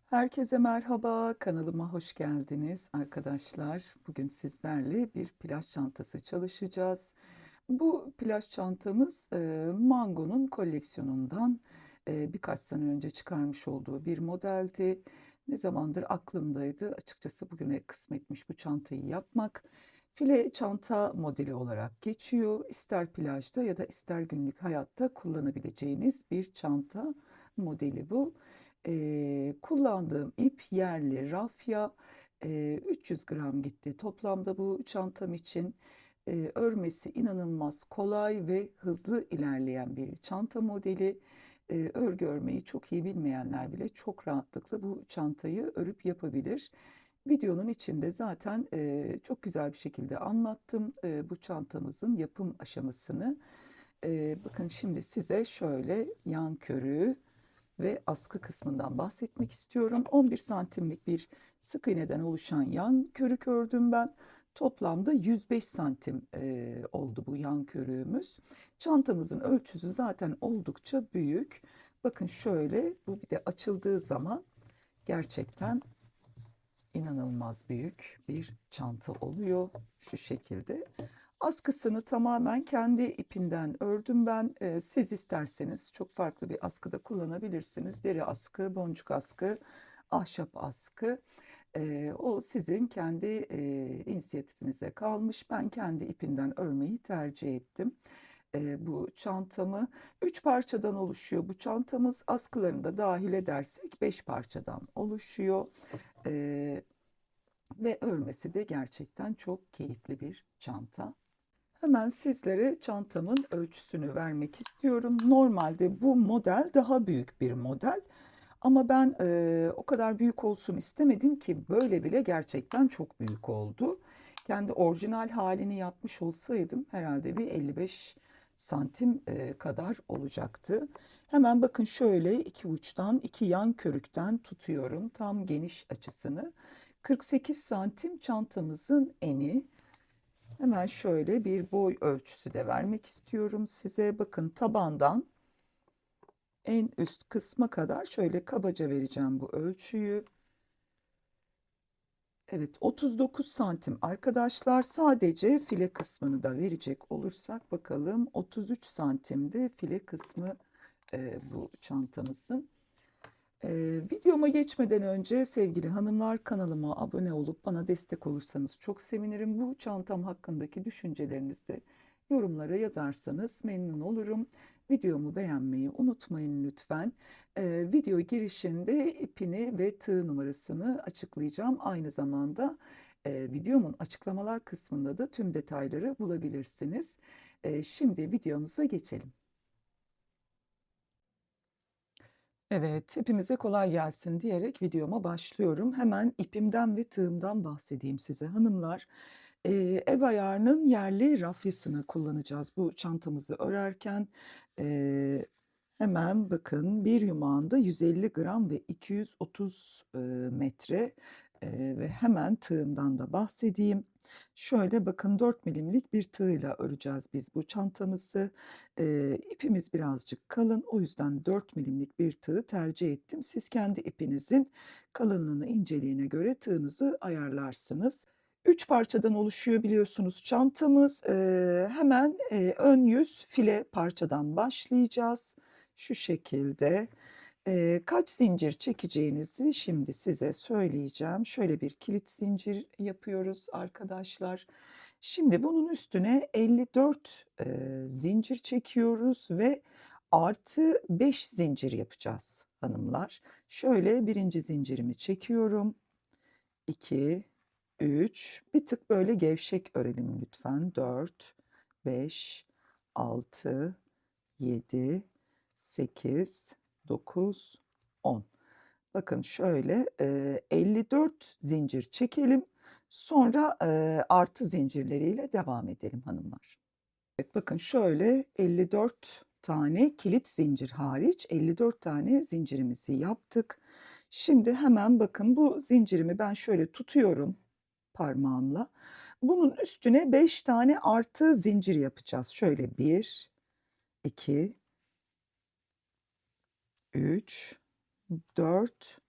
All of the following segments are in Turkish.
Herkese merhaba, kanalıma hoş geldiniz arkadaşlar. Bugün sizlerle bir plaj çantası çalışacağız. Bu plaj çantamız Mango'nun koleksiyonundan birkaç sene önce çıkarmış olduğu bir modeldi. Ne zamandır aklımdaydı. Açıkçası bugüne kısmetmiş bu çantayı yapmak. File çanta modeli olarak geçiyor. İster plajda ya da ister günlük hayatta kullanabileceğiniz bir çanta modeli bu. Kullandığım ip yerli rafya. 300 gram gitti toplamda bu çantam için. Örmesi inanılmaz kolay ve hızlı ilerleyen bir çanta modeli. Örgü örmeyi çok iyi bilmeyenler bile çok rahatlıkla bu çantayı örüp yapabilir. Videonun içinde zaten çok güzel bir şekilde anlattım bu çantamızın yapım aşamasını. Bakın şimdi size şöyle yan körü ve askı kısmından bahsetmek istiyorum. 11 santimlik bir sık iğneden oluşan yan körük ördüm ben. Toplamda 105 santim oldu bu yan körüğümüz. Çantamızın ölçüsü zaten oldukça büyük. Bakın şöyle, bu bir de açıldığı zaman gerçekten inanılmaz büyük bir çanta oluyor şu şekilde. Askısını tamamen kendi ipimden ördüm ben. Siz isterseniz çok farklı bir askıda kullanabilirsiniz. Deri askı, boncuk askı, ahşap askı. O sizin kendi inisiyatifinize kalmış. Ben kendi ipimden örmeyi tercih ettim. Bu çantamı 3 parçadan oluşuyor. Bu çantamız askılarını da dahil edersek 5 parçadan oluşuyor. Ee, Ve örmesi de gerçekten çok keyifli bir çanta. Hemen sizlere çantamın ölçüsünü vermek istiyorum. Normalde bu model daha büyük bir model. Ama ben o kadar büyük olsun istemedim ki böyle bile gerçekten çok büyük oldu. Kendi orijinal halini yapmış olsaydım herhalde bir 55 santim kadar olacaktı. Hemen bakın şöyle iki uçtan iki yan körükten tutuyorum tam geniş açısını. 48 santim çantamızın eni. Hemen şöyle bir boy ölçüsü de vermek istiyorum size. Bakın tabandan en üst kısma kadar şöyle kabaca vereceğim bu ölçüyü. Evet, 39 santim arkadaşlar. Sadece file kısmını da verecek olursak bakalım 33 santimde file kısmı bu çantamızın. Videoma geçmeden önce sevgili hanımlar, kanalıma abone olup bana destek olursanız çok sevinirim. Bu çantam hakkındaki düşüncelerinizi de yorumlara yazarsanız memnun olurum. Videomu beğenmeyi unutmayın lütfen. Video girişinde ipini ve tığ numarasını açıklayacağım. Aynı zamanda videomun açıklamalar kısmında da tüm detayları bulabilirsiniz. Şimdi videomuza geçelim. Evet, hepimize kolay gelsin diyerek videoma başlıyorum. Hemen ipimden ve tığımdan bahsedeyim size hanımlar. Ev ayağının yerli rafyasını kullanacağız bu çantamızı örerken. Ee, Hemen bakın bir yumağında 150 gram ve 230 metre. Ve hemen tığımdan da bahsedeyim. Şöyle bakın 4 milimlik bir tığla öreceğiz biz bu çantamızı. İpimiz birazcık kalın, o yüzden 4 milimlik bir tığ tercih ettim. Siz kendi ipinizin kalınlığını, inceliğine göre tığınızı ayarlarsınız. 3 parçadan oluşuyor biliyorsunuz çantamız. Hemen ön yüz file parçadan başlayacağız. Şu şekilde. Kaç zincir çekeceğinizi şimdi size söyleyeceğim. Şöyle bir kilit zincir yapıyoruz arkadaşlar. Şimdi bunun üstüne 54 zincir çekiyoruz ve artı 5 zincir yapacağız hanımlar. Şöyle birinci zincirimi çekiyorum. 2, 3, bir tık böyle gevşek örelim lütfen. 4, 5, 6, 7, 8, 9, 10. Bakın şöyle 54 zincir çekelim. Sonra artı zincirleriyle devam edelim hanımlar. Evet, bakın şöyle 54 tane kilit zincir hariç 54 tane zincirimizi yaptık. Şimdi hemen bakın bu zincirimi ben şöyle tutuyorum parmağımla. Bunun üstüne 5 tane artı zincir yapacağız. Şöyle 1, 2, 3, 4,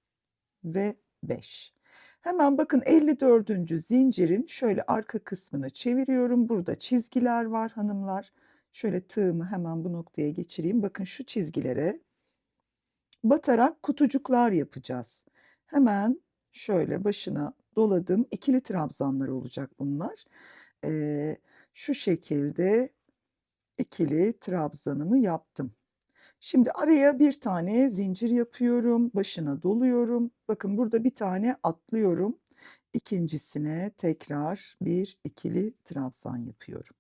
ve 5. Hemen bakın 54. zincirin şöyle arka kısmını çeviriyorum. Burada çizgiler var hanımlar. Şöyle tığımı hemen bu noktaya geçireyim. Bakın şu çizgilere batarak kutucuklar yapacağız. Hemen şöyle başına doladım. İkili trabzanlar olacak bunlar. Şu şekilde ikili trabzanımı yaptım. Şimdi araya bir tane zincir yapıyorum. Başına doluyorum. Bakın burada bir tane atlıyorum. İkincisine tekrar bir ikili trabzan yapıyorum.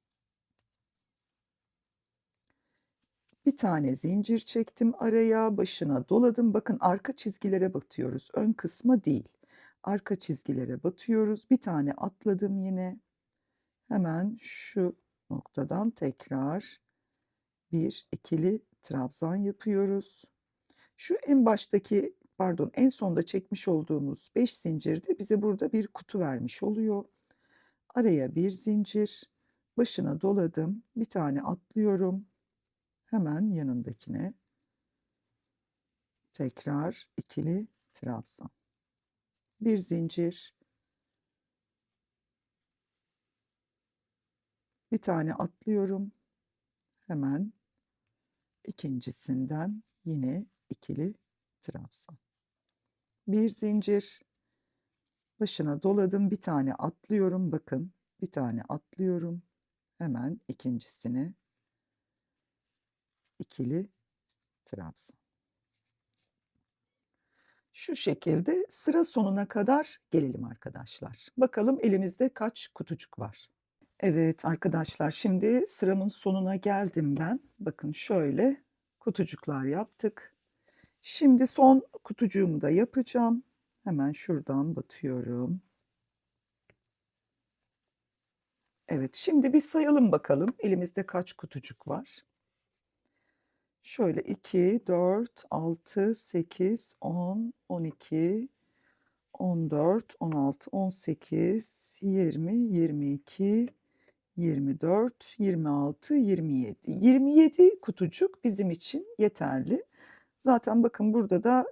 Bir tane zincir çektim araya, başına doladım. Bakın arka çizgilere batıyoruz. Ön kısma değil. Arka çizgilere batıyoruz. Bir tane atladım yine. Hemen şu noktadan tekrar bir ikili trabzan yapıyoruz. Şu en baştaki, pardon, en sonda çekmiş olduğumuz 5 zincirde bize burada bir kutu vermiş oluyor. Araya bir zincir, başına doladım. Bir tane atlıyorum. Hemen yanındakine tekrar ikili trabzan. Bir zincir, bir tane atlıyorum. Hemen ikincisinden yine ikili trabzan. Bir zincir, başına doladım, bir tane atlıyorum. Bakın, bir tane atlıyorum. Hemen ikincisine ikili trabzan. Şu şekilde sıra sonuna kadar gelelim arkadaşlar. Bakalım elimizde kaç kutucuk var. Evet arkadaşlar, şimdi sıramın sonuna geldim ben. Bakın şöyle kutucuklar yaptık. Şimdi son kutucuğumu da yapacağım. Hemen şuradan batıyorum. Evet, şimdi bir sayalım bakalım elimizde kaç kutucuk var. Şöyle 2, 4, 6, 8, 10, 12, 14, 16, 18, 20, 22, 24, 26, 27. 27 kutucuk bizim için yeterli. Zaten bakın burada da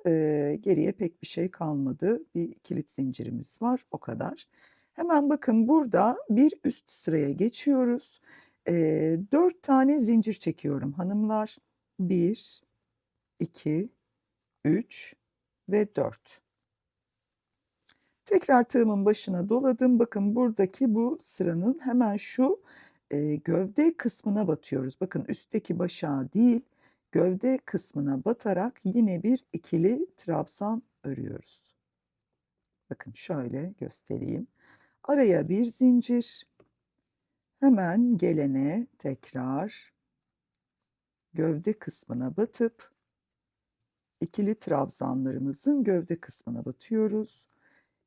geriye pek bir şey kalmadı. Bir kilit zincirimiz var, o kadar. Hemen bakın burada bir üst sıraya geçiyoruz. 4 tane zincir çekiyorum hanımlar. 1, 2, 3 ve 4. Tekrar tığımın başına doladım. Bakın buradaki bu sıranın hemen şu gövde kısmına batıyoruz. Bakın üstteki başağı değil, gövde kısmına batarak yine bir ikili trabzan örüyoruz. Bakın şöyle göstereyim. Araya bir zincir. Hemen gelene tekrar gövde kısmına batıp ikili trabzanlarımızın gövde kısmına batıyoruz.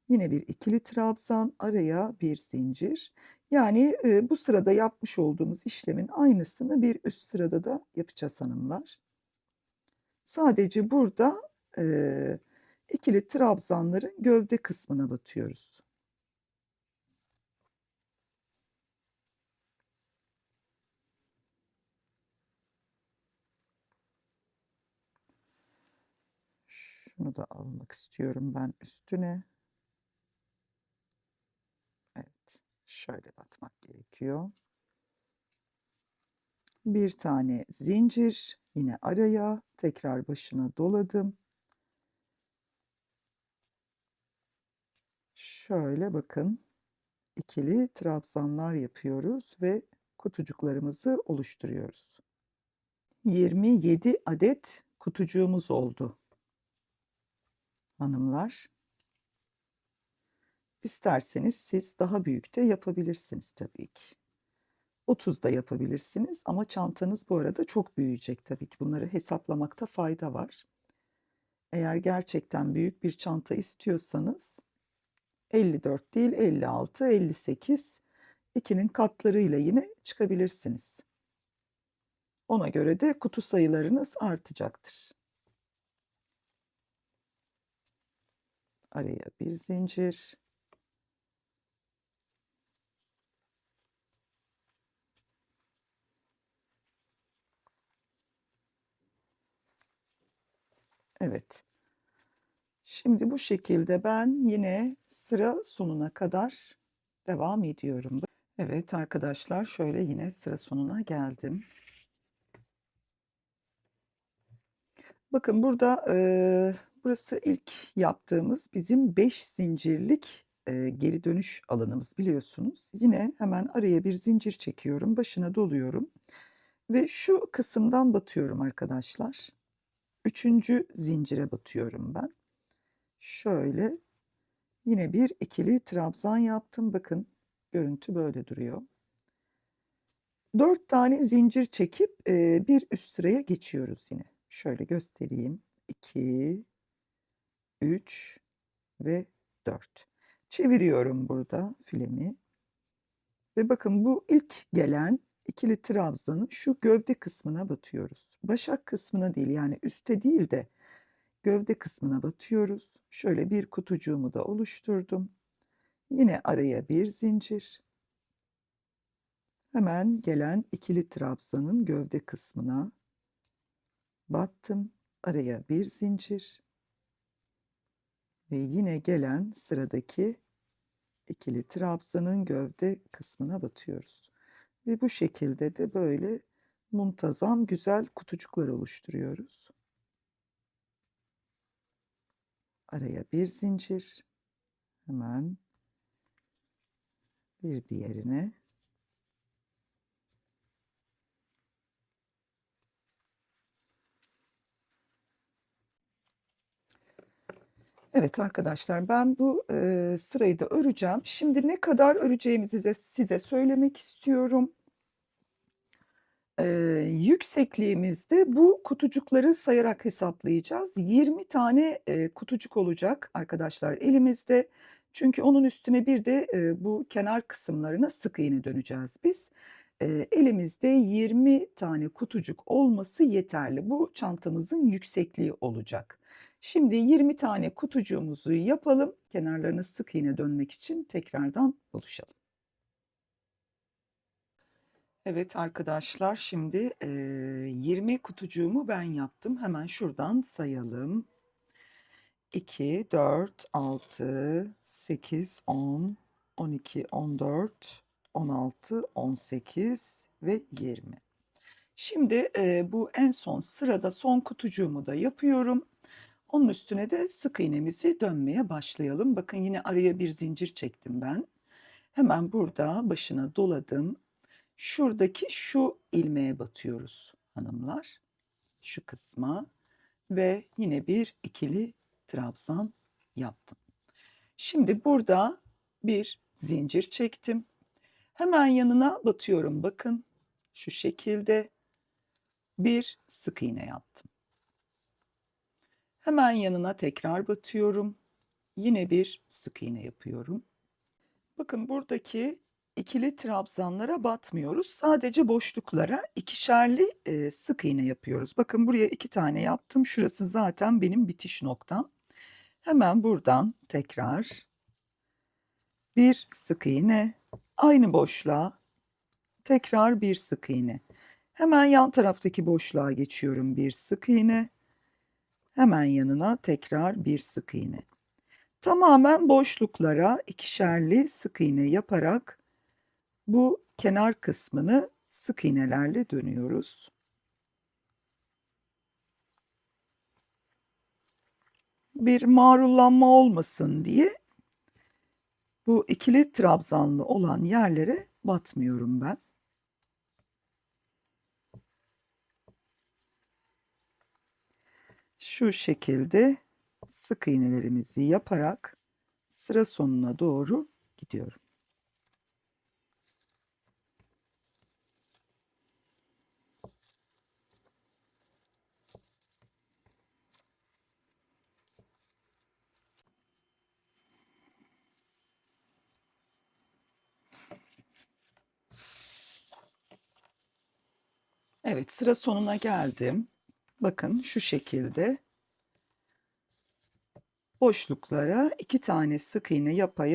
Yine bir ikili trabzan, araya bir zincir. Yani bu sırada yapmış olduğumuz işlemin aynısını bir üst sırada da yapacağız hanımlar. Sadece burada ikili trabzanların gövde kısmına batıyoruz. Şunu da almak istiyorum ben üstüne. Evet, şöyle batmak gerekiyor. Bir tane zincir, yine araya tekrar başına doladım. Şöyle bakın, ikili trabzanlar yapıyoruz ve kutucuklarımızı oluşturuyoruz. 27 adet kutucuğumuz oldu hanımlar. İsterseniz siz daha büyük de yapabilirsiniz tabii ki. 30 da yapabilirsiniz ama çantanız bu arada çok büyüyecek tabii ki. Bunları hesaplamakta fayda var. Eğer gerçekten büyük bir çanta istiyorsanız 54 değil 56, 58, 2'nin katlarıyla yine çıkabilirsiniz. Ona göre de kutu sayılarınız artacaktır. Araya bir zincir. Evet. Şimdi bu şekilde ben yine sıra sonuna kadar devam ediyorum. Evet arkadaşlar, şöyle yine sıra sonuna geldim. Bakın burada burası ilk yaptığımız bizim 5 zincirlik geri dönüş alanımız, biliyorsunuz. Yine hemen araya bir zincir çekiyorum, başına doluyorum ve şu kısımdan batıyorum arkadaşlar. Üçüncü zincire batıyorum ben. Şöyle yine bir ikili trabzan yaptım. Bakın görüntü böyle duruyor. 4 tane zincir çekip bir üst sıraya geçiyoruz yine. Şöyle göstereyim. 2, 3 ve 4. Çeviriyorum burada filemi. Ve bakın bu ilk gelen ikili trabzanın şu gövde kısmına batıyoruz. Başak kısmına değil, yani üste değil de gövde kısmına batıyoruz. Şöyle bir kutucuğumu da oluşturdum. Yine araya bir zincir. Hemen gelen ikili trabzanın gövde kısmına battım. Araya bir zincir. Ve yine gelen sıradaki ikili trabzanın gövde kısmına batıyoruz. Ve bu şekilde de böyle muntazam güzel kutucuklar oluşturuyoruz. Araya bir zincir. Hemen bir diğerine. Evet arkadaşlar, ben bu sırayı da öreceğim. Şimdi ne kadar öreceğimizi size söylemek istiyorum. Yüksekliğimizde bu kutucukları sayarak hesaplayacağız. 20 tane kutucuk olacak arkadaşlar elimizde. Çünkü onun üstüne bir de bu kenar kısımlarına sık iğne döneceğiz biz. Elimizde 20 tane kutucuk olması yeterli. Bu çantamızın yüksekliği olacak. Şimdi 20 tane kutucuğumuzu yapalım. Kenarlarına sık iğne dönmek için tekrardan buluşalım. Evet arkadaşlar, şimdi 20 kutucuğumu ben yaptım. Hemen şuradan sayalım. 2, 4, 6, 8, 10, 12, 14, 16, 18 ve 20. Şimdi bu en son sırada son kutucuğumu da yapıyorum. Onun üstüne de sık iğnemizi dönmeye başlayalım. Bakın yine araya bir zincir çektim ben. Hemen burada başına doladım. Şuradaki şu ilmeğe batıyoruz hanımlar. Şu kısma ve yine bir ikili trabzan yaptım. Şimdi burada bir zincir çektim. Hemen yanına batıyorum. Bakın şu şekilde bir sık iğne yaptım. Hemen yanına tekrar batıyorum. Yine bir sık iğne yapıyorum. Bakın buradaki ikili trabzanlara batmıyoruz. Sadece boşluklara ikişerli sık iğne yapıyoruz. Bakın buraya 2 tane yaptım. Şurası zaten benim bitiş noktam. Hemen buradan tekrar bir sık iğne, aynı boşluğa tekrar bir sık iğne. Hemen yan taraftaki boşluğa geçiyorum, bir sık iğne. Hemen yanına tekrar bir sık iğne. Tamamen boşluklara ikişerli sık iğne yaparak bu kenar kısmını sık iğnelerle dönüyoruz. Bir marullanma olmasın diye bu ikili trabzanlı olan yerlere batmıyorum ben. Şu şekilde sık iğnelerimizi yaparak sıra sonuna doğru gidiyorum. Evet, sıra sonuna geldim. Bakın şu şekilde boşluklara 2 tane sık iğne yapa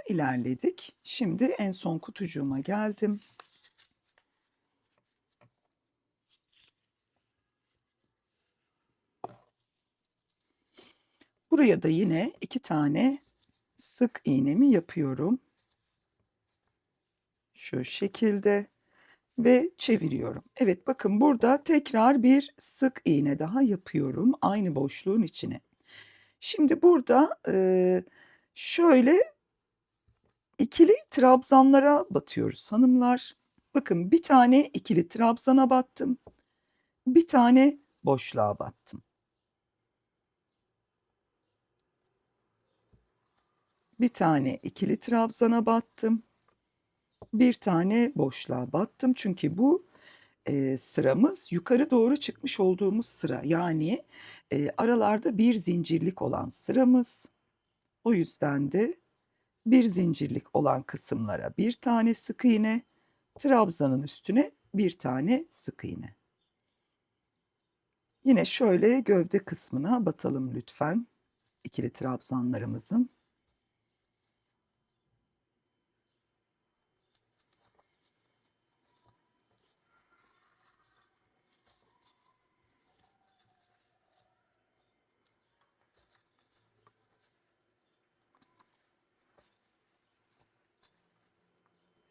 ilerledik. Şimdi en son kutucuğuma geldim. Buraya da yine 2 tane sık iğnemi yapıyorum. Şu şekilde ve çeviriyorum. Evet, bakın burada tekrar bir sık iğne daha yapıyorum aynı boşluğun içine. Şimdi burada şöyle ikili trabzanlara batıyoruz hanımlar. Bakın bir tane ikili trabzana battım. Bir tane boşluğa battım. Bir tane ikili trabzana battım. Bir tane boşluğa battım. Çünkü bu sıramız yukarı doğru çıkmış olduğumuz sıra. Yani aralarda bir zincirlik olan sıramız. O yüzden de bir zincirlik olan kısımlara bir tane sık iğne, trabzanın üstüne bir tane sık iğne. Yine şöyle gövde kısmına batalım lütfen ikili trabzanlarımızın.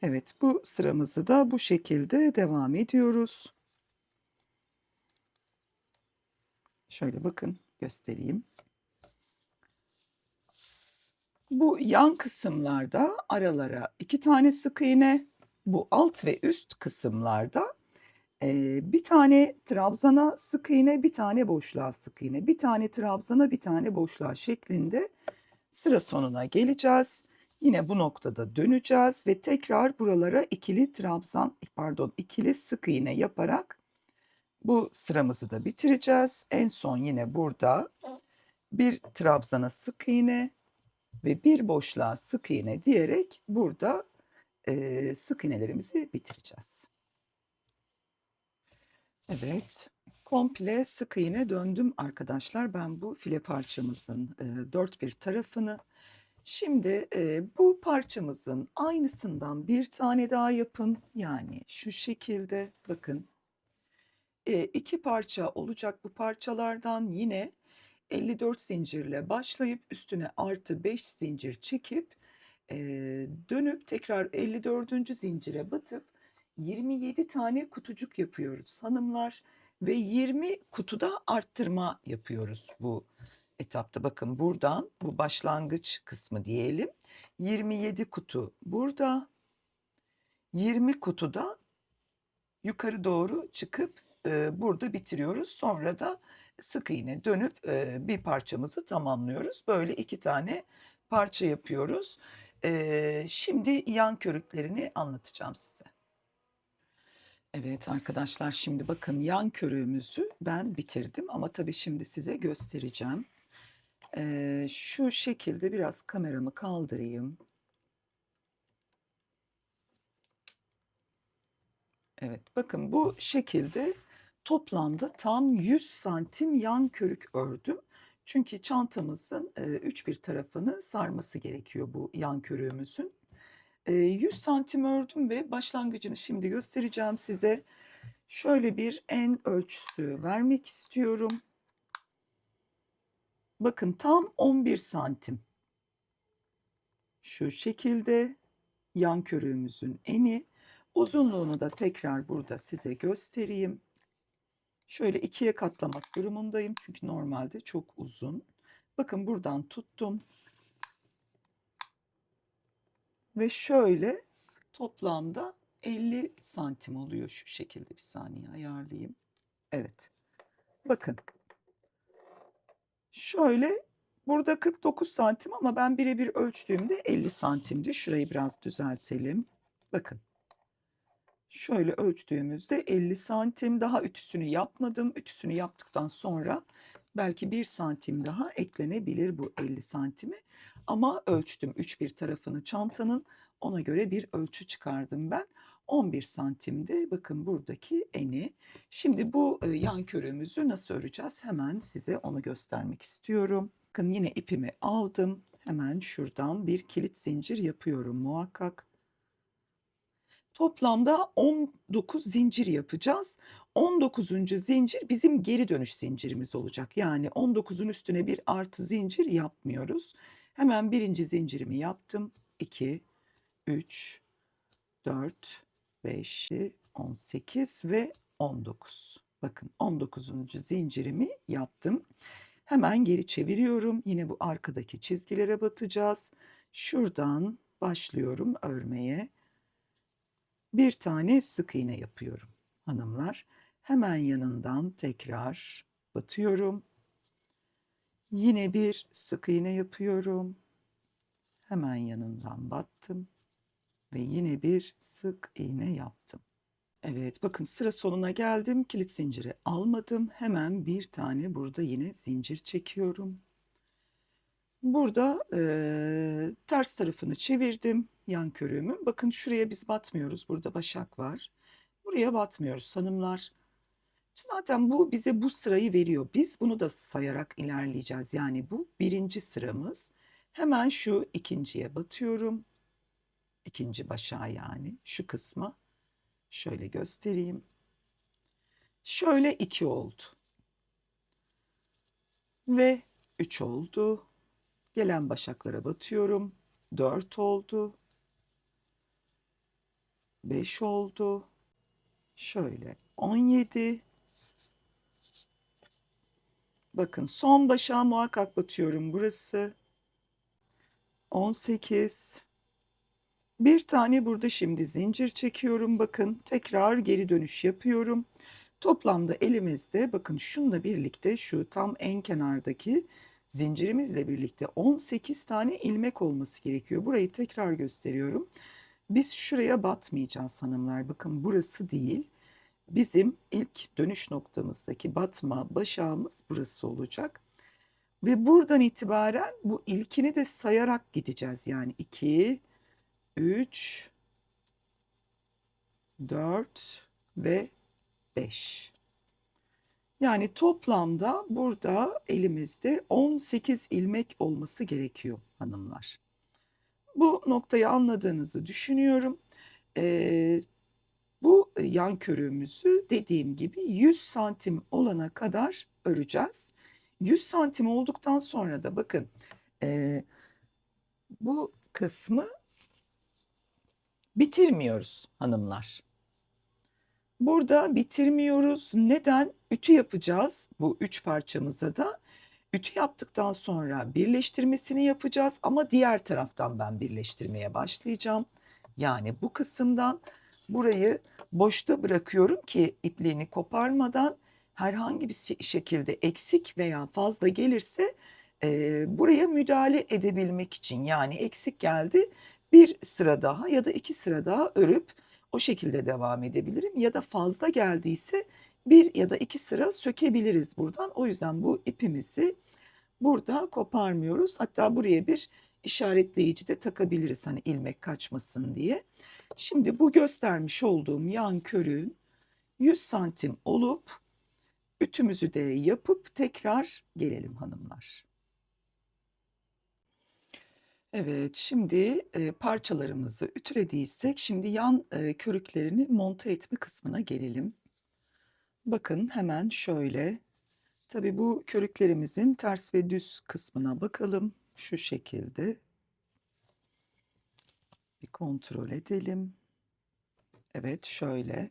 Evet, bu sıramızı da bu şekilde devam ediyoruz. Şöyle bakın göstereyim. Bu yan kısımlarda aralara 2 tane sık iğne, bu alt ve üst kısımlarda bir tane trabzana sık iğne, bir tane boşluğa sık iğne, bir tane trabzana, bir tane boşluğa şeklinde sıra sonuna geleceğiz. Yine bu noktada döneceğiz ve tekrar buralara ikili sık iğne yaparak bu sıramızı da bitireceğiz. En son yine burada bir trabzana sık iğne ve bir boşluğa sık iğne diyerek burada sık iğnelerimizi bitireceğiz. Evet, komple sık iğne döndüm arkadaşlar. Ben bu file parçamızın dört bir tarafını. Şimdi bu parçamızın aynısından bir tane daha yapın. Yani şu şekilde bakın. 2 parça olacak bu parçalardan yine 54 zincirle başlayıp üstüne artı 5 zincir çekip dönüp tekrar 54. zincire batıp 27 tane kutucuk yapıyoruz hanımlar ve 20 kutuda arttırma yapıyoruz bu etapta. Bakın buradan bu başlangıç kısmı diyelim. 27 kutu burada, 20 kutuda yukarı doğru çıkıp burada bitiriyoruz. Sonra da sık iğne dönüp bir parçamızı tamamlıyoruz. Böyle 2 tane parça yapıyoruz. Şimdi yan körüklerini anlatacağım size. Evet arkadaşlar, şimdi bakın yan körüğümüzü ben bitirdim ama tabii şimdi size göstereceğim. Şu şekilde biraz kameramı kaldırayım. Evet, bakın bu şekilde toplamda tam 100 santim yan körük ördüm. Çünkü çantamızın 3 bir tarafını sarması gerekiyor bu yan körüğümüzün. 100 santim ördüm ve başlangıcını şimdi göstereceğim size. Şöyle bir en ölçüsü vermek istiyorum. Bakın tam 11 santim. Şu şekilde yan körüğümüzün eni. Uzunluğunu da tekrar burada size göstereyim. Şöyle 2'ye katlamak durumundayım çünkü normalde çok uzun. Bakın buradan tuttum. Ve şöyle toplamda 50 santim oluyor şu şekilde. Bir saniye ayarlayayım. Evet. Bakın. Şöyle burada 49 santim ama ben birebir ölçtüğümde 50 santimdi. Şurayı biraz düzeltelim. Bakın. Şöyle ölçtüğümüzde 50 santim, daha ütüsünü yapmadım. Ütüsünü yaptıktan sonra belki 1 santim daha eklenebilir bu 50 santimi. Ama ölçtüm 3 bir tarafını çantanın, ona göre bir ölçü çıkardım ben. 11 santimde bakın buradaki eni. Şimdi bu yan körüğümüzü nasıl öreceğiz? Hemen size onu göstermek istiyorum. Bakın yine ipimi aldım. Hemen şuradan bir kilit zincir yapıyorum muhakkak. Toplamda 19 zincir yapacağız. 19. zincir bizim geri dönüş zincirimiz olacak. Yani 19'un üstüne bir artı zincir yapmıyoruz. Hemen birinci zincirimi yaptım. 2, 3, 4, 5, 18 ve 19. Bakın 19. zincirimi yaptım. Hemen geri çeviriyorum. Yine bu arkadaki çizgilere batacağız. Şuradan başlıyorum örmeye. Bir tane sık iğne yapıyorum hanımlar. Hemen yanından tekrar batıyorum. Yine bir sık iğne yapıyorum. Hemen yanından battım ve yine bir sık iğne yaptım. Evet, bakın sıra sonuna geldim. Kilit zinciri almadım. Hemen bir tane burada yine zincir çekiyorum. Burada ters tarafını çevirdim yan körüğümün. Bakın şuraya biz batmıyoruz. Burada başak var. Buraya batmıyoruz hanımlar. Zaten bu bize bu sırayı veriyor. Biz bunu da sayarak ilerleyeceğiz. Yani bu birinci sıramız. Hemen şu ikinciye batıyorum. İkinci başağı yani şu kısma. Şöyle göstereyim. Şöyle 2 oldu. Ve 3 oldu. Gelen başaklara batıyorum. 4 oldu. 5 oldu. Şöyle 17. Bakın son başağa muhakkak batıyorum burası. 18. Bir tane burada şimdi zincir çekiyorum. Bakın tekrar geri dönüş yapıyorum. Toplamda elimizde bakın şununla birlikte şu tam en kenardaki zincirimizle birlikte 18 tane ilmek olması gerekiyor. Burayı tekrar gösteriyorum. Biz şuraya batmayacağız hanımlar. Bakın burası değil. Bizim ilk dönüş noktamızdaki batma başağımız burası olacak. Ve buradan itibaren bu ilkini de sayarak gideceğiz. Yani 2, 3, 4 ve 5. Yani toplamda burada elimizde 18 ilmek olması gerekiyor hanımlar. Bu noktayı anladığınızı düşünüyorum. Bu yan körüğümüzü dediğim gibi 100 santim olana kadar öreceğiz. 100 santim olduktan sonra da bakın bu kısmı bitirmiyoruz hanımlar. Burada bitirmiyoruz. Neden? Ütü yapacağız bu 3 parçamıza da. Ütü yaptıktan sonra birleştirmesini yapacağız ama diğer taraftan ben birleştirmeye başlayacağım. Yani bu kısımdan burayı boşta bırakıyorum ki ipliğini koparmadan herhangi bir şekilde eksik veya fazla gelirse buraya müdahale edebilmek için, yani eksik geldi bir sıra daha ya da 2 sıra daha örüp o şekilde devam edebilirim ya da fazla geldiyse bir ya da 2 sıra sökebiliriz buradan. O yüzden bu ipimizi burada koparmıyoruz. Hatta buraya bir işaretleyici de takabiliriz hani ilmek kaçmasın diye. Şimdi bu göstermiş olduğum yan körüğün 100 santim olup ütümüzü de yapıp tekrar gelelim hanımlar. Evet, şimdi parçalarımızı ütülediysek şimdi yan körüklerini monte etme kısmına gelelim. Bakın hemen şöyle. Tabii bu körüklerimizin ters ve düz kısmına bakalım. Şu şekilde. Bir kontrol edelim. Evet, şöyle.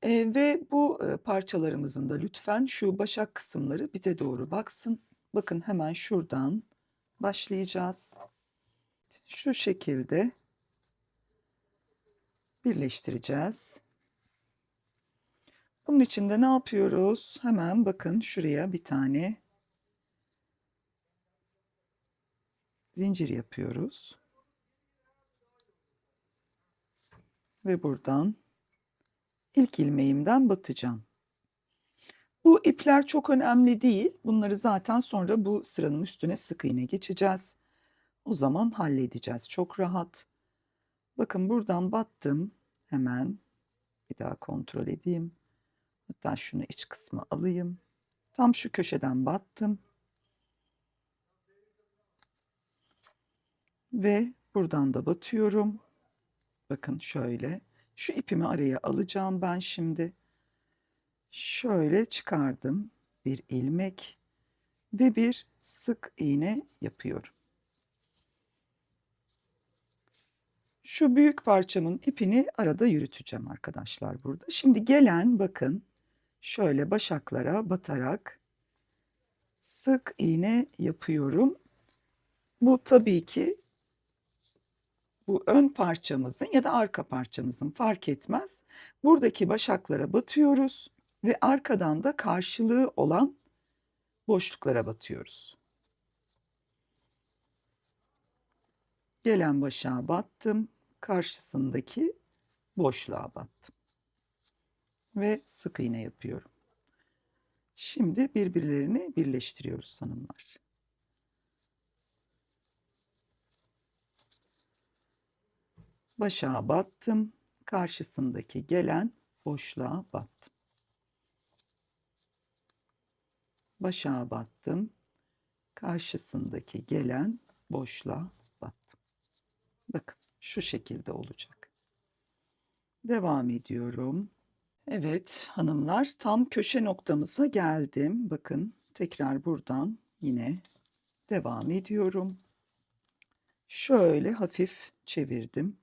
Ve bu parçalarımızın da lütfen şu başak kısımları bize doğru baksın. Bakın hemen şuradan başlayacağız. Şu şekilde birleştireceğiz. Bunun için de ne yapıyoruz? Hemen bakın şuraya bir tane zincir yapıyoruz. Ve buradan ilk ilmeğimden batacağım. Bu ipler çok önemli değil. Bunları zaten sonra bu sıranın üstüne sık iğne geçeceğiz. O zaman halledeceğiz çok rahat. Bakın buradan battım. Hemen bir daha kontrol edeyim. Hatta şunu iç kısmı alayım. Tam şu köşeden battım. Ve buradan da batıyorum. Bakın şöyle. Şu ipimi araya alacağım ben şimdi. Şöyle çıkardım. Bir ilmek ve bir sık iğne yapıyorum. Şu büyük parçamın ipini arada yürüteceğim arkadaşlar burada. Şimdi gelen bakın şöyle başaklara batarak sık iğne yapıyorum. Bu tabii ki bu ön parçamızın ya da arka parçamızın fark etmez. Buradaki başaklara batıyoruz ve arkadan da karşılığı olan boşluklara batıyoruz. Gelen başağa battım, karşısındaki boşluğa battım ve sık iğne yapıyorum. Şimdi birbirlerini birleştiriyoruz hanımlar. Başağa battım, karşısındaki gelen boşluğa battım. Başağa battım, karşısındaki gelen boşluğa battım. Bakın şu şekilde olacak. Devam ediyorum. Evet hanımlar, tam köşe noktamıza geldim. Bakın tekrar buradan yine devam ediyorum. Şöyle hafif çevirdim.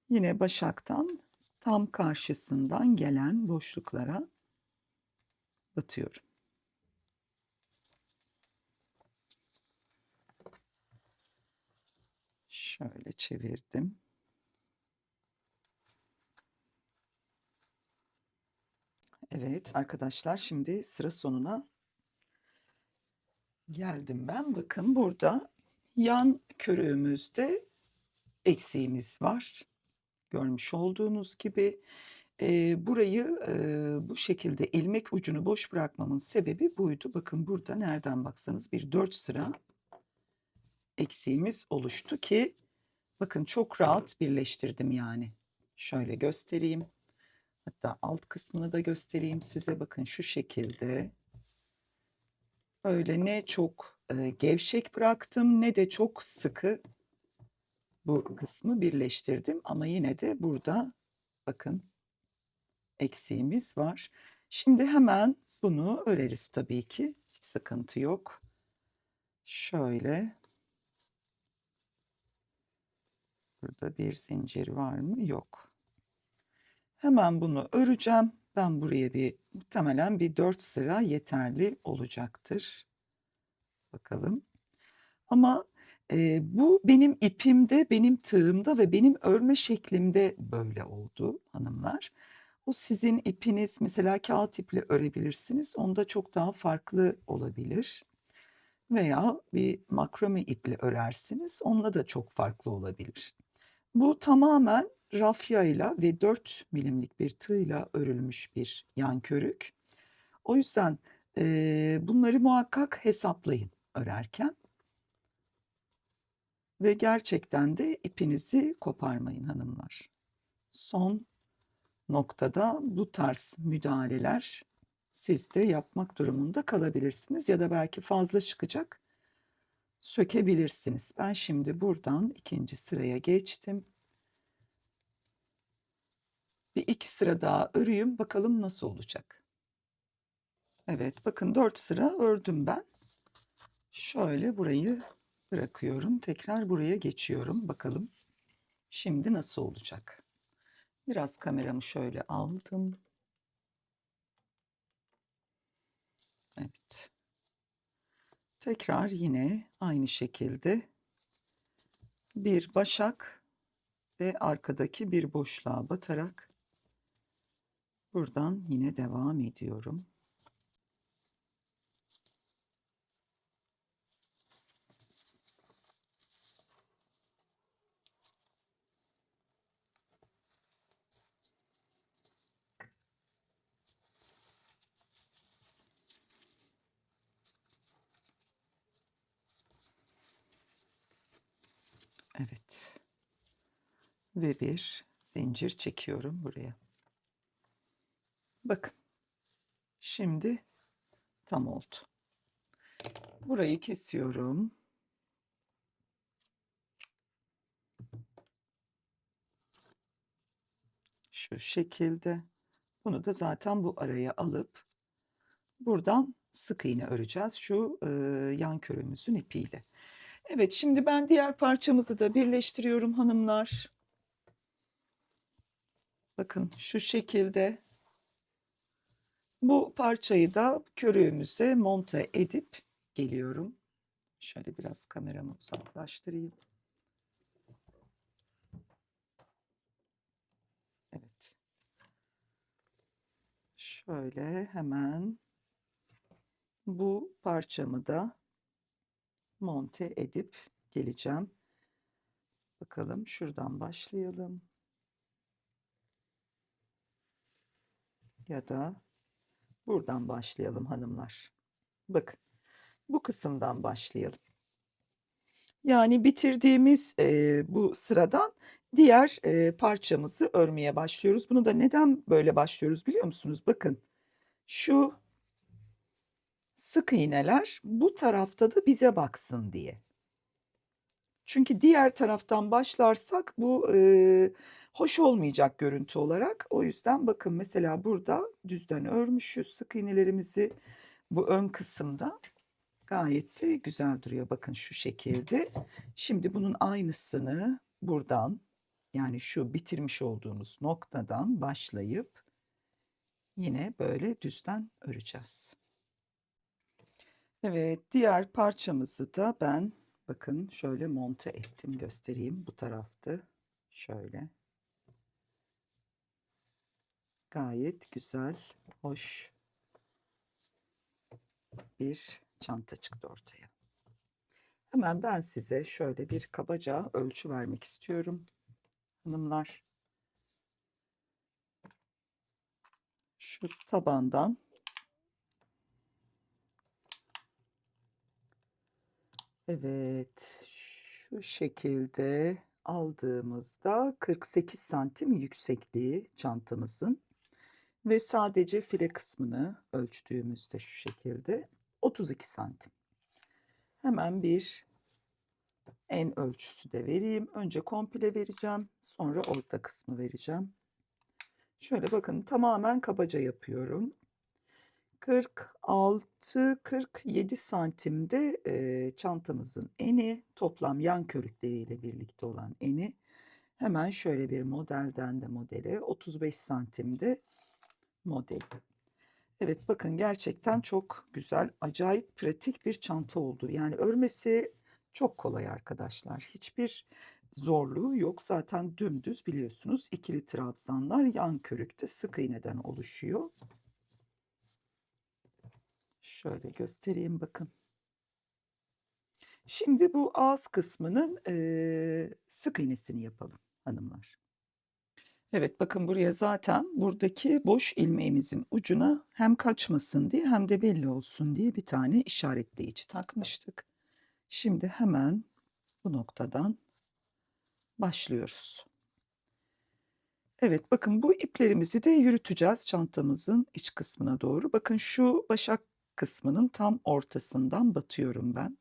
Yine başaktan tam karşısından gelen boşluklara batıyorum. Şöyle çevirdim. Evet arkadaşlar, şimdi sıra sonuna geldim ben. Bakın burada yan körüğümüzde eksiğimiz var. Görmüş olduğunuz gibi burayı bu şekilde ilmek ucunu boş bırakmamın sebebi buydu. Bakın burada nereden baksanız bir 4 sıra eksiğimiz oluştu ki bakın çok rahat birleştirdim yani. Şöyle göstereyim. Hatta alt kısmını da göstereyim size. Bakın şu şekilde. Öyle ne çok gevşek bıraktım ne de çok sıkı bu kısmı birleştirdim. Ama yine de burada bakın eksiğimiz var. Şimdi hemen bunu öreriz tabii ki. Hiç sıkıntı yok. Şöyle. Burada bir zincir var mı? Yok. Hemen bunu öreceğim. Ben buraya muhtemelen bir 4 sıra yeterli olacaktır. Bakalım. Ama bu benim ipimde, benim tığımda ve benim örme şeklimde böyle oldu hanımlar. O sizin ipiniz, mesela kağıt iple örebilirsiniz. Onda çok daha farklı olabilir. Veya bir makrame iple örersiniz. Onunla da çok farklı olabilir. Bu tamamen rafyayla ve 4 milimlik bir tığla örülmüş bir yan körük. O yüzden bunları muhakkak hesaplayın örerken. Ve gerçekten de ipinizi koparmayın hanımlar. Son noktada bu tarz müdahaleler siz de yapmak durumunda kalabilirsiniz ya da belki fazla çıkacak, sökebilirsiniz. Ben şimdi buradan ikinci sıraya geçtim. Bir iki sıra daha öreyim, bakalım nasıl olacak. Evet bakın 4 sıra ördüm ben. Şöyle burayı bırakıyorum. Tekrar buraya geçiyorum. Bakalım şimdi nasıl olacak. Biraz kameramı şöyle aldım. Evet. Tekrar yine aynı şekilde bir başak ve arkadaki bir boşluğa batarak buradan yine devam ediyorum. Evet. Ve bir zincir çekiyorum buraya. Bakın. Şimdi tam oldu. Burayı kesiyorum. Şu şekilde. Bunu da zaten bu araya alıp buradan sık iğne öreceğiz şu yan körümüzün ipiyle. Evet, şimdi ben diğer parçamızı da birleştiriyorum hanımlar. Bakın şu şekilde bu parçayı da körüğümüze monte edip geliyorum. Şöyle biraz kameramı uzaklaştırayım. Evet. Şöyle hemen bu parçamı da monte edip geleceğim. Bakalım şuradan başlayalım. Ya da buradan başlayalım hanımlar. Bakın bu kısımdan başlayalım. Yani bitirdiğimiz bu sıradan diğer parçamızı örmeye başlıyoruz. Bunu da neden böyle başlıyoruz biliyor musunuz? Bakın şu sık iğneler bu tarafta da bize baksın diye. Çünkü diğer taraftan başlarsak bu hoş olmayacak görüntü olarak. O yüzden bakın mesela burada düzden örmüşüz sık iğnelerimizi bu ön kısımda. Gayet de güzel duruyor. Bakın şu şekilde. Şimdi bunun aynısını buradan yani şu bitirmiş olduğumuz noktadan başlayıp yine böyle düzden öreceğiz. Evet, diğer parçamızı da ben bakın şöyle monte ettim, göstereyim. Bu taraftı. Şöyle. Gayet güzel, hoş bir çanta çıktı ortaya. Hemen ben size şöyle bir kabaca ölçü vermek istiyorum hanımlar. Şu tabandan evet şu şekilde aldığımızda 48 santim yüksekliği çantamızın ve sadece file kısmını ölçtüğümüzde şu şekilde 32 santim. Hemen bir en ölçüsü de vereyim. Önce komple vereceğim, sonra orta kısmı vereceğim. Şöyle bakın tamamen kabaca yapıyorum. 46-47 santimde çantamızın eni, toplam yan körükleriyle birlikte olan eni. Hemen şöyle bir modelden de modele 35 santimde model. Evet bakın gerçekten çok güzel, acayip pratik bir çanta oldu. Yani örmesi çok kolay arkadaşlar. Hiçbir zorluğu yok. Zaten dümdüz biliyorsunuz ikili trabzanlar yan körükte sık iğneden oluşuyor. Şöyle göstereyim bakın. Şimdi bu ağız kısmının sık iğnesini yapalım hanımlar. Evet bakın buraya zaten buradaki boş ilmeğimizin ucuna hem kaçmasın diye hem de belli olsun diye bir tane işaretleyici takmıştık. Şimdi hemen bu noktadan başlıyoruz. Evet bakın bu iplerimizi de yürüteceğiz çantamızın iç kısmına doğru. Bakın şu başak kısmının tam ortasından batıyorum ben.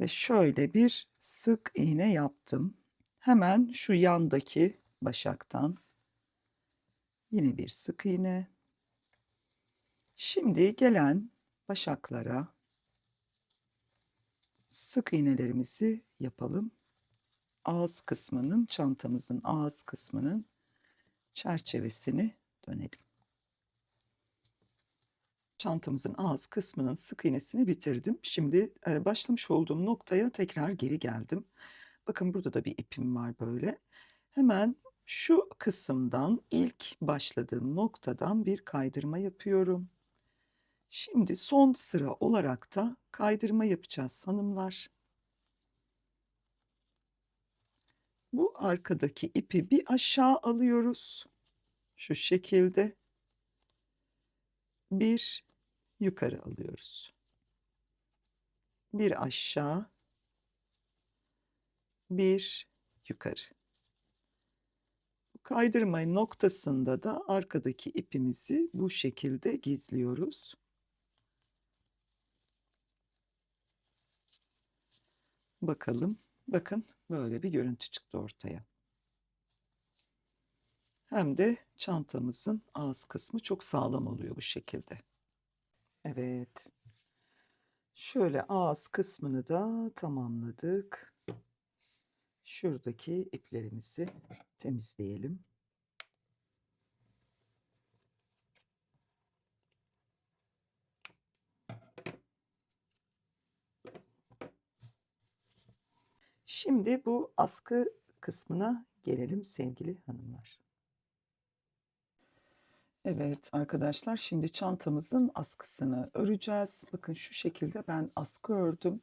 Ve şöyle bir sık iğne yaptım. Hemen şu yandaki başaktan yine bir sık iğne. Şimdi gelen başaklara sık iğnelerimizi yapalım. Ağız kısmının, çantamızın ağız kısmının çerçevesini dönelim. Çantamızın ağız kısmının sık iğnesini bitirdim. Şimdi başlamış olduğum noktaya tekrar geri geldim. Bakın burada da bir ipim var böyle. Hemen şu kısımdan ilk başladığım noktadan bir kaydırma yapıyorum. Şimdi son sıra olarak da kaydırma yapacağız hanımlar. Bu arkadaki ipi bir aşağı alıyoruz. Şu şekilde bir yukarı alıyoruz. Bir aşağı, bir yukarı. Kaydırma noktasında da arkadaki ipimizi bu şekilde gizliyoruz. Bakalım. Bakın böyle bir görüntü çıktı ortaya. hem de çantamızın ağız kısmı çok sağlam oluyor bu şekilde. Evet. Şöyle ağız kısmını da tamamladık. Şuradaki iplerimizi temizleyelim. Şimdi bu askı kısmına gelelim sevgili hanımlar. Evet arkadaşlar, şimdi çantamızın askısını öreceğiz. Bakın şu şekilde ben askı ördüm.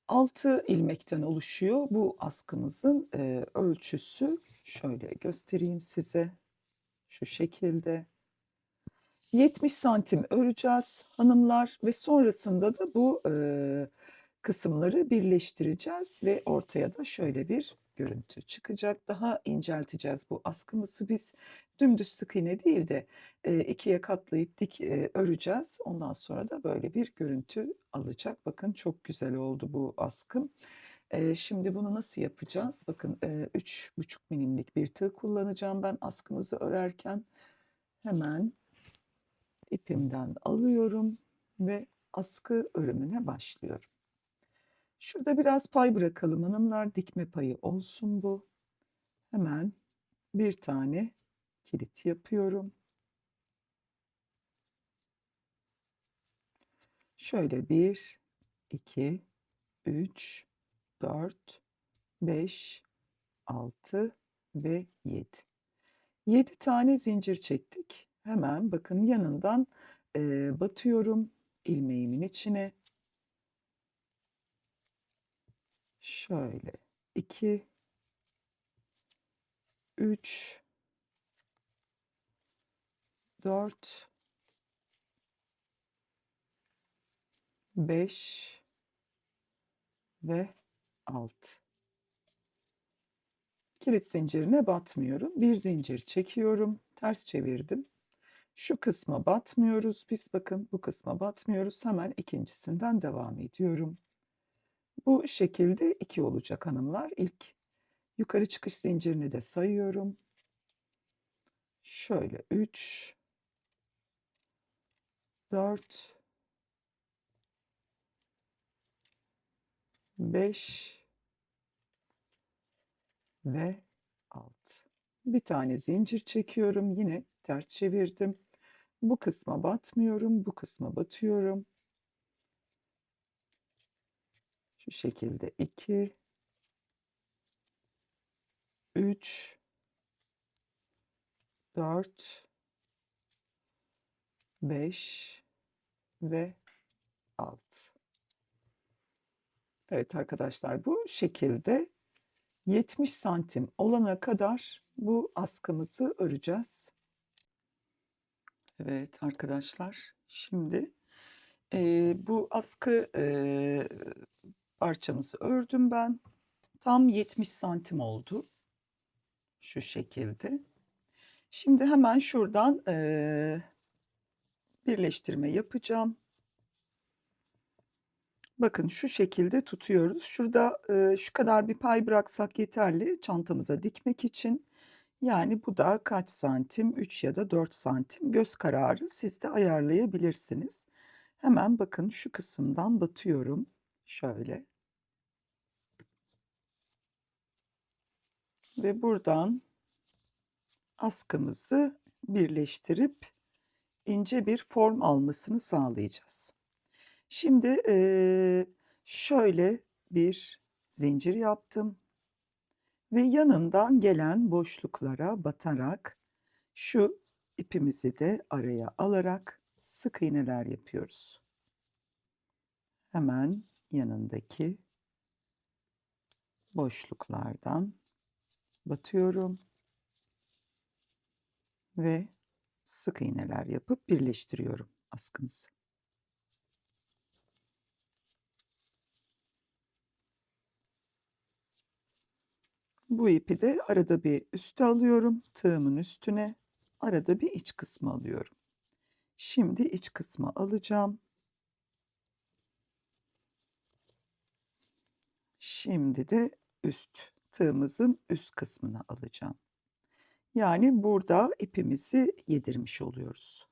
6 ilmekten oluşuyor bu askımızın ölçüsü. Şöyle göstereyim size. Şu şekilde. 70 santim öreceğiz hanımlar ve sonrasında da bu kısımları birleştireceğiz ve ortaya da şöyle bir görüntü çıkacak. Daha incelteceğiz bu askımızı biz. Dümdüz sık iğne değil de ikiye katlayıp dik öreceğiz. Ondan sonra da böyle bir görüntü alacak. Bakın çok güzel oldu bu askım. Şimdi bunu nasıl yapacağız? Bakın 3,5 milimlik bir tığ kullanacağım ben askımızı örerken. Hemen ipimden alıyorum ve askı örümüne başlıyorum. Şurada biraz pay bırakalım hanımlar, dikme payı olsun bu. Hemen bir tane kilit yapıyorum. Şöyle 1, 2, 3, 4, 5, 6 ve 7. 7 tane zincir çektik. Hemen bakın yanından batıyorum ilmeğimin içine. Şöyle 2, 3, 4, 5 ve 6. Kilit zincirine batmıyorum. Bir zincir çekiyorum. Ters çevirdim. Şu kısma batmıyoruz. Biz bakın bu kısma batmıyoruz. Hemen ikincisinden devam ediyorum. Bu şekilde 2 olacak hanımlar. İlk yukarı çıkış zincirini de sayıyorum. Şöyle 3, 4, 5 ve 6. Bir tane zincir çekiyorum. Yine ters çevirdim. Bu kısma batmıyorum. Bu kısma batıyorum. Şu şekilde 2, 3, 4, 5 ve 6. Evet arkadaşlar, bu şekilde 70 santim olana kadar bu askımızı öreceğiz. Evet arkadaşlar, şimdi bu askı parçamızı ördüm ben. Tam 70 santim oldu. Şu şekilde. Şimdi hemen şuradan birleştirme yapacağım. Bakın şu şekilde tutuyoruz. Şurada şu kadar bir pay bıraksak yeterli çantamıza dikmek için. Yani bu da kaç santim? 3 ya da 4 santim. Göz kararı siz de ayarlayabilirsiniz. Hemen bakın şu kısımdan batıyorum. Şöyle. Ve buradan askımızı birleştirip ince bir form almasını sağlayacağız. Şimdi şöyle bir zincir yaptım ve yanından gelen boşluklara batarak şu ipimizi de araya alarak sık iğneler yapıyoruz. Hemen yanındaki boşluklardan batıyorum ve sık iğneler yapıp birleştiriyorum askımızı. Bu ipi de arada bir üste alıyorum, tığımın üstüne, arada bir iç kısmı alıyorum. Şimdi iç kısmı alacağım. Şimdi de tığımızın üst kısmını alacağım. Yani burada ipimizi yedirmiş oluyoruz.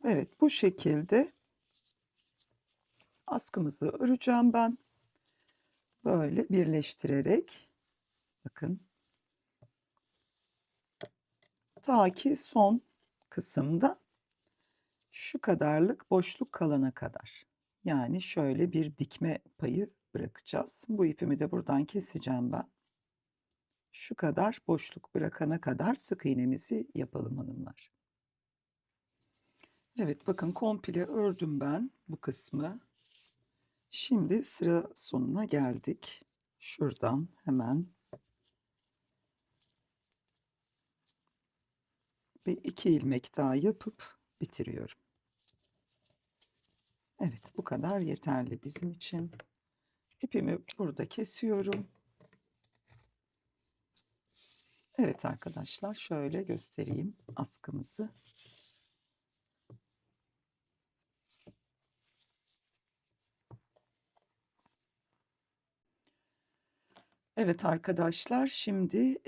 Evet, bu şekilde askımızı öreceğim ben. Böyle birleştirerek, bakın, ta ki son kısımda şu kadarlık boşluk kalana kadar. Yani şöyle bir dikme payı bırakacağız. Bu ipimi de buradan keseceğim ben. Şu kadar boşluk bırakana kadar sık iğnemizi yapalım hanımlar. Evet, bakın komple ördüm ben bu kısmı. Şimdi sıra sonuna geldik. Şuradan hemen bir 2 ilmek daha yapıp bitiriyorum. Evet, bu kadar yeterli bizim için. İpimi burada kesiyorum. Evet arkadaşlar, şöyle göstereyim askımızı. Evet arkadaşlar, şimdi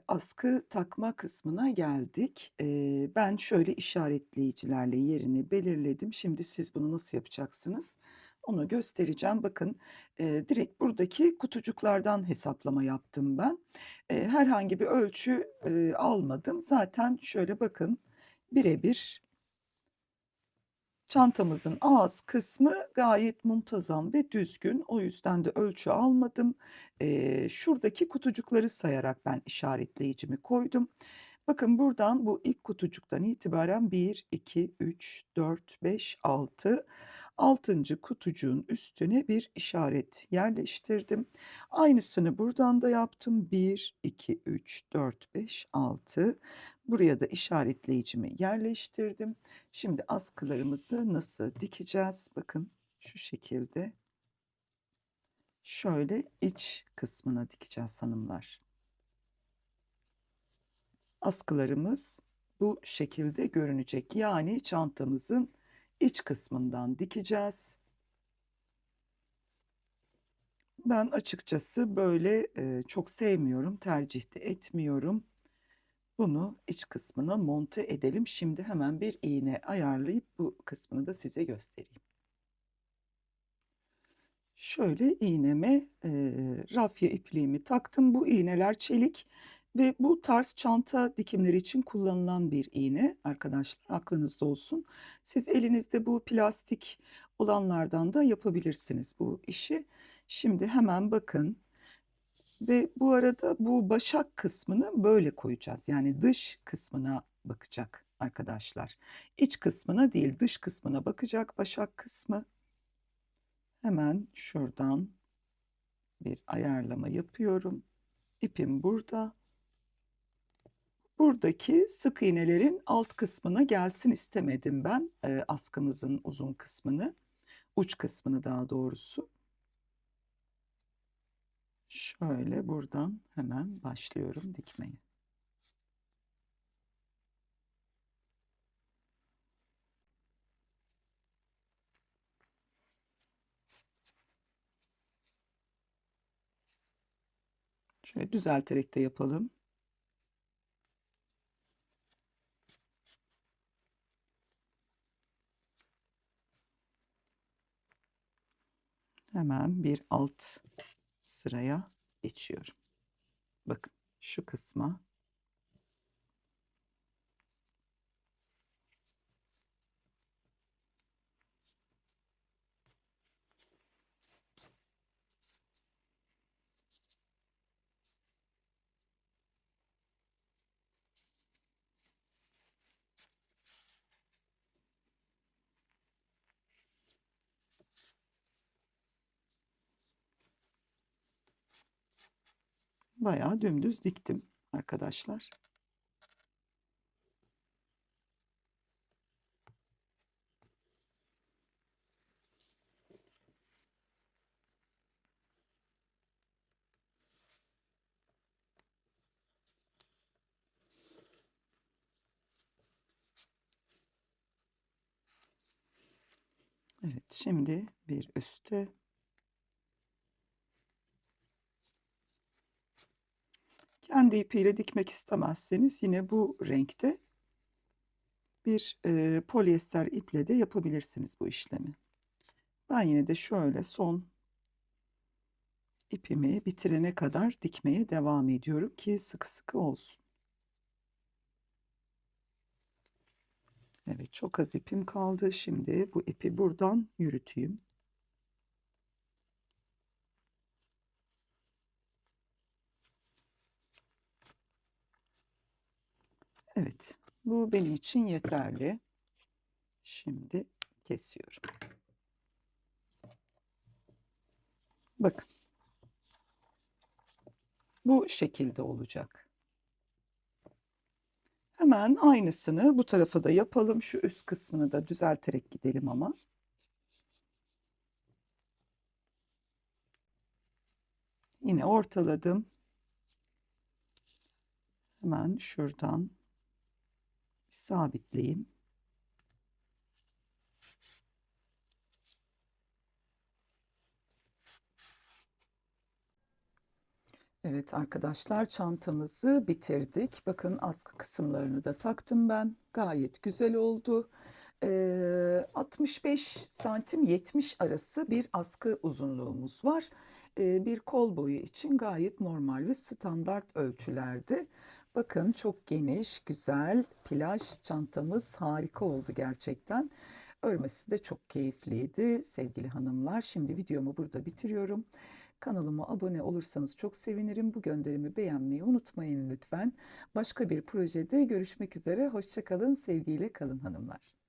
askı takma kısmına geldik. Ben şöyle işaretleyicilerle yerini belirledim. Şimdi siz bunu nasıl yapacaksınız? Onu göstereceğim. Bakın, direkt buradaki kutucuklardan hesaplama yaptım ben. Herhangi bir ölçü almadım. Zaten şöyle bakın, birebir çantamızın ağız kısmı gayet muntazam ve düzgün. O yüzden de ölçü almadım. Şuradaki kutucukları sayarak ben işaretleyicimi koydum. Bakın buradan bu ilk kutucuktan itibaren 1, 2, 3, 4, 5, 6. 6. kutucuğun üstüne bir işaret yerleştirdim. Aynısını buradan da yaptım. 1, 2, 3, 4, 5, 6. Buraya da işaretleyicimi yerleştirdim. Şimdi askılarımızı nasıl dikeceğiz? Bakın şu şekilde. Şöyle iç kısmına dikeceğiz hanımlar. Askılarımız bu şekilde görünecek. Yani çantamızın iç kısmından dikeceğiz. Ben açıkçası böyle çok sevmiyorum, tercih de etmiyorum. Bunu iç kısmına monte edelim. Şimdi hemen bir iğne ayarlayıp bu kısmını da size göstereyim. Şöyle iğneme rafya ipliğimi taktım. Bu iğneler çelik ve bu tarz çanta dikimleri için kullanılan bir iğne arkadaşlar, aklınızda olsun. Siz elinizde bu plastik olanlardan da yapabilirsiniz bu işi. Şimdi hemen bakın ve bu arada bu başak kısmını böyle koyacağız. Yani dış kısmına bakacak arkadaşlar. İç kısmına değil, dış kısmına bakacak başak kısmı. Hemen şuradan bir ayarlama yapıyorum. İpim burada. Buradaki sık iğnelerin alt kısmına gelsin istemedim ben askımızın uzun kısmını, uç kısmını daha doğrusu. Şöyle buradan hemen başlıyorum dikmeye. Şöyle düzelterek de yapalım. Hemen bir alt sıraya geçiyorum. Bakın şu kısma bayağı dümdüz diktim arkadaşlar. Evet, şimdi bir üste kendi ipiyle dikmek istemezseniz yine bu renkte bir polyester iple de yapabilirsiniz bu işlemi. Ben yine de şöyle son ipimi bitirene kadar dikmeye devam ediyorum ki sıkı sıkı olsun. Evet, çok az ipim kaldı. Şimdi bu ipi buradan yürüteyim. Evet, bu benim için yeterli. Şimdi kesiyorum. Bakın. Bu şekilde olacak. Hemen aynısını bu tarafa da yapalım. Şu üst kısmını da düzelterek gidelim ama. Yine ortaladım. Hemen şuradan sabitleyeyim. Evet arkadaşlar, çantamızı bitirdik. Bakın askı kısımlarını da taktım ben. Gayet güzel oldu. 65 santim 70 arası bir askı uzunluğumuz var. Bir kol boyu için gayet normal ve standart ölçülerde. Bakın çok geniş, güzel plaj çantamız harika oldu gerçekten. Örmesi de çok keyifliydi sevgili hanımlar. Şimdi videomu burada bitiriyorum. Kanalıma abone olursanız çok sevinirim. Bu gönderimi beğenmeyi unutmayın lütfen. Başka bir projede görüşmek üzere. Hoşça kalın, sevgiyle kalın hanımlar.